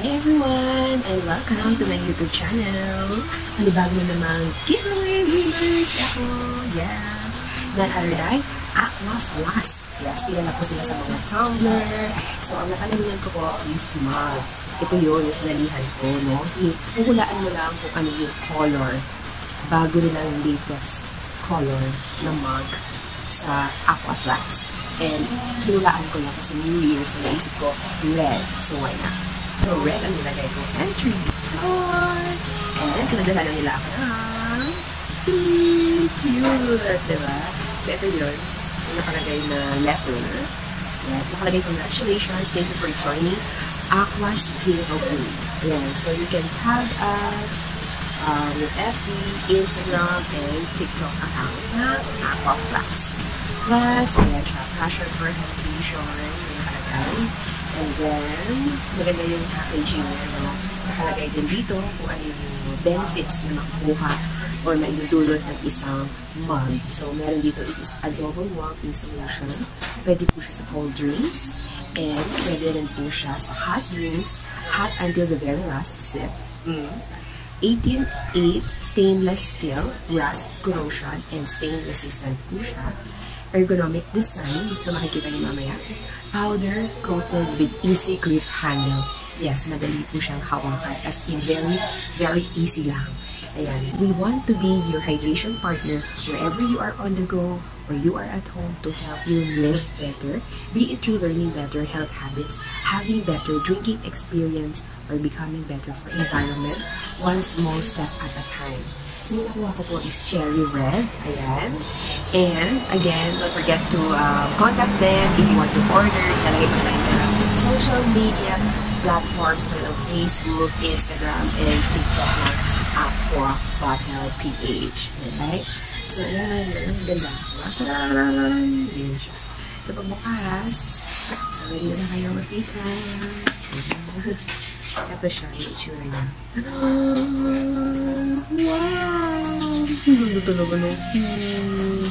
Hi everyone, and welcome to my YouTube channel. Panibago na namang giveaway winners ako. Yes. None other than Aqua Flask. Yes, kilala po sila sa mga tumbler. So, ang nakalagyan ko po is mug. Ito yun, yung sinalihan ko, no? Huhulaan mo lang kung ano yung color. Bago nila ang latest color na mug sa Aqua Flask. And hinulaan ko lang kasi New Year, so naisip ko red. So, why not? So, red ang nilagay ko. Entry. And pinagdahan nila ako ng cute, diba? So, ito yun. Yung nakalagay na letter. Yan. Nakalagay congratulations. Thank you for joining Aqua's giveaway. Yan. So, you can tag us with FB, Instagram, and TikTok account na Aqua Flask. Plus, ayan siya. Passion for Hydration. Yung nakalagay. And then, maganda yung packaging niya, no? Nakalagay din dito kung ano yung benefits na makuha or maidudulot ng isang mug. So, meron dito is a double wallpaper solution. Pwede po siya sa cold drinks. And pwede rin po siya sa hot drinks, hot until the very last sip. 18.8 stainless steel, rust, corrosion, and stain resistant po siya. Ergonomic design, so makikita niyo mamaya. Powder coated with easy grip handle. Yes, madali po siyang hawakan. As in, very, very easy lang. Ayan. We want to be your hydration partner wherever you are on the go or you are at home to help you live better, be it through learning better health habits, having better drinking experience, or becoming better for environment, one small step at a time. So, yung nakuha ko po is cherry red. Ayan. And, again, don't forget to contact them if you want to order. Talagay pa tayo na social media platforms ng Facebook, Instagram, and TikTok na Aqua Bottle PH. Okay? So, ayan. Ang ganda. Tadaan! Ayan siya. So, pagbukas, so, ready na kayo makita. Ito siya, yung itsura niya. Wow! Ganda talaga nung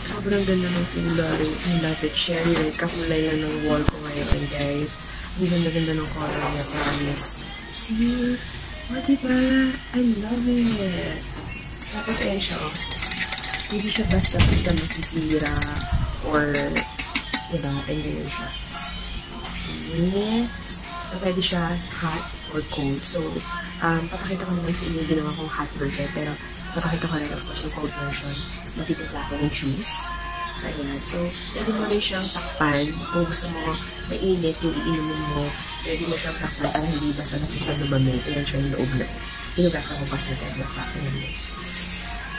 sobrang ganda ng kulay. I love it. Cherry red. Kakulay lang ng wall ko ngayon, guys. Ang ganda-ganda ng color niya, promise. See? O, diba? I love it. Tapos, ayan siya, oh. Hindi siya basta-basta masisira or, diba? Ayan siya. See? So, pwede siya hot or cold. So, papakita ko naman sa inyo yung ginawa kong hot version. Pero, papakita ko rin, of course, yung cold version. Matitipla ko ng juice. So, ayan. So, pwede mo rin siyang takpan. Kung gusto mo mainit yung iinumin mo, pwede mo siyang takpan para hindi basta nasusunod lumamig. Ayan siya yung loob na. Inugasan ko pas na tayo sa akin.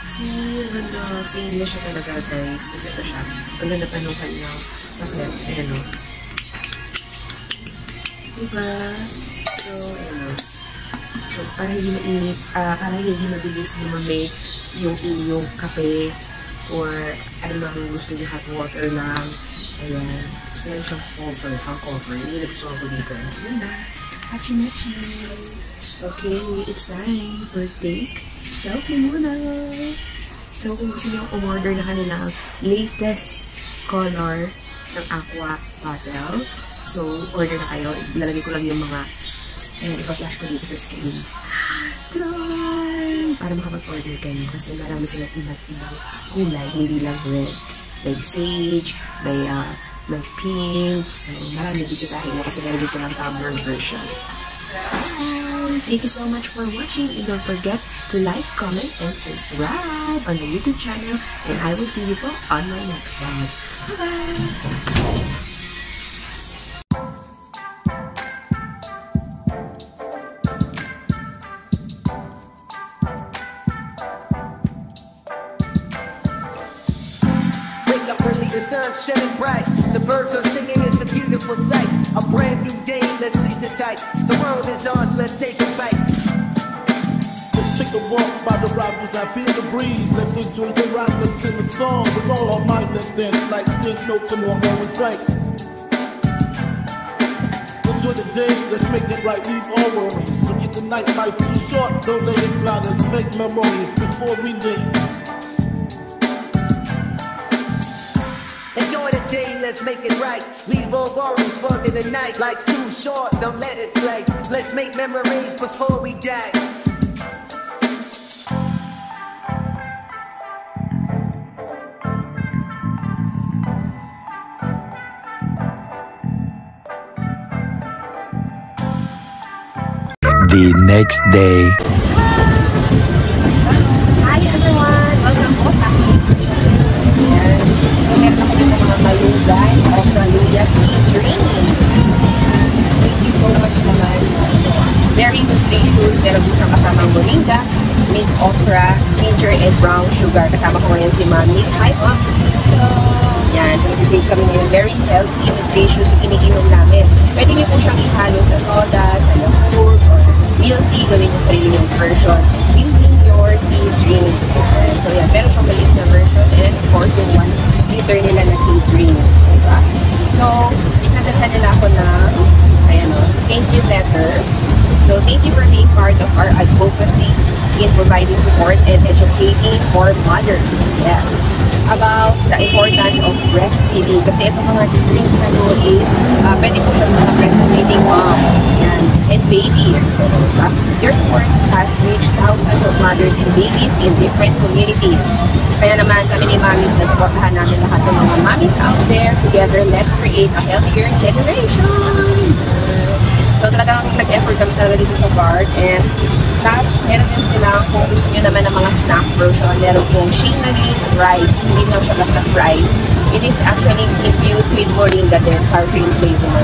See, ganda. Stainless siya talaga, guys. Kasi ito siya. Ang ganda pa nung kanyang taklet. Ayan, o. Diba? So, ayan. So, para hindi mainit, para hindi mabilis lumamig yung inyong kape or ano lang gusto niyo, hot water lang. Ayan. Meron siyang cover, pang cover. Yung nagustuhan ko dito. Ayan na. Hachi-machi. Okay, it's time for take selfie muna. So, kung gusto niyo umorder na kanilang latest color ng Aqua Bottle, so, order na kayo. Ilalagay ko lang yung mga ipa-flash ko dito sa screen. Para makapag-order kayo. Kasi marami silang iba't ibang kulay. Hindi lang red. May sage, may pink. So, marami bisitahin na kasi meron din silang tumbler version. Thank you so much for watching. And don't forget to like, comment, and subscribe on the YouTube channel. And I will see you po on my next one. Bye-bye! The sun's shining bright, the birds are singing, it's a beautiful sight. A brand new day, let's seize it tight. The world is ours, let's take a bite. Let's take a walk by the rapids, I feel the breeze. Let's enjoy the ride, let's sing a song. With all our might, let's dance like there's no tomorrow in sight. Enjoy the day, let's make it right, leave all worries. Forget the night, life's too short, don't let it fly. Let's make memories before we leave. Enjoy the day, let's let's make it right. Leave all worries for the night. Life's too short, don't let it fly. Let's make memories before we die. The next day. Hi everyone! Welcome po sa aking video. Ayan. So meron ako dito mga malunggay of Maluya Tea Drink. Thank you so much naman. So, very nutritious. Meron din siyang kasamang moringa, mint okra, ginger, and brown sugar. Kasama ko ngayon si Mami. Hi po! Yan. So nag-drink kami ngayon. Very healthy, nutritious yung iniinom namin. Pwede niyo po siyang ihalo sa soda, sa yogurt, or milk tea, gawin niyo sa inyong version using your tea drink. So yan, meron siyang maliit na version and of course yung 1 liter nila na tea drink. Diba? So, pinadalhan nila ako ng ayan o, thank you letter. So, thank you for being part of our advocacy in providing support and educating for mothers. Yes. About the importance of breastfeeding. Kasi itong mga tea drinks na to is pwede po siya sa mga breastfeeding moms. Yan. And babies. So, your support has reached thousands of mothers and babies in different communities. Kaya naman kami ni Mamis na supportahan namin lahat ng mga mommies out there. Together, let's create a healthier generation. So talagang nag-effort kami talaga dito sa bar. And plus, meron din sila kung gusto nyo naman ng mga snack version. Meron yung shingali rice. Hindi lang siya basta rice. It is actually infused with moringa din, sour cream flavor.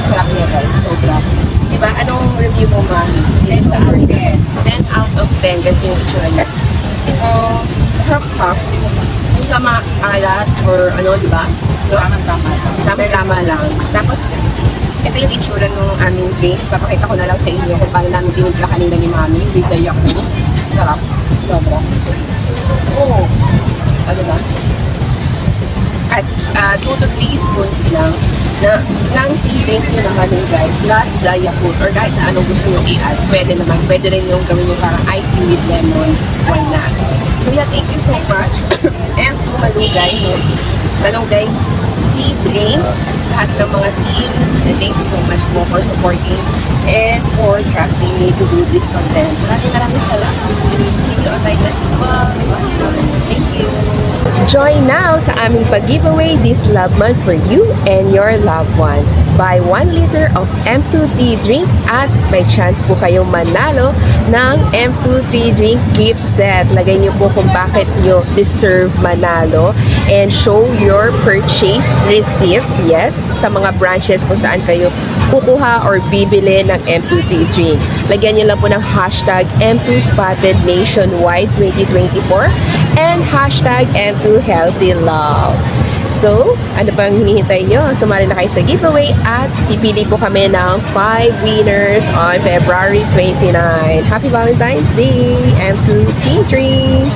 Sarap niya guys. Sobra. Diba? Anong review mo, Mami? 10 out of 10. 10 out of 10. Ganito yung itsura niya. Sarap. Hindi siya maalat or ano, diba? Tama-tama lang. Tapos, ito yung itsura ng aming drinks. Papakita ko na lang sa inyo kung paano namin tinimpla kanina ni Mami with the Yakult. Sarap. Sobra. Oo. Ano ba? At 2 to 3 spoons lang ng tea drink nyo na malunggay plus the Yakult or kahit na anong gusto nyo i-add. Pwede naman. Pwede rin yung gawin yung parang iced tea with lemon. Why not? So yeah, thank you so much. And malunggay, no? Malunggay tea drink. Lahat ng mga team, and thank you so much po for supporting and for trusting me to do this content. Maraming salamat. See you on my next vlog. Thank you. Join now sa aming pag-giveaway this love month for you and your loved ones. Buy 1 liter of M2 tea drink at may chance po kayong manalo ng M2 tea drink gift set. Lagay niyo po kung bakit niyo deserve manalo and show your purchase receipt. Yes, sa mga branches kung saan kayo kukuha or bibili ng M2 tea drink. Lagyan niyo lang po ng hashtag M2 Spotted Nationwide 2024 and hashtag M2 Healthy Love. So, ano pang hinihintay nyo? Sumali na kayo sa giveaway at pipili po kami ng 5 winners on February 29. Happy Valentine's Day! M2 tea drink!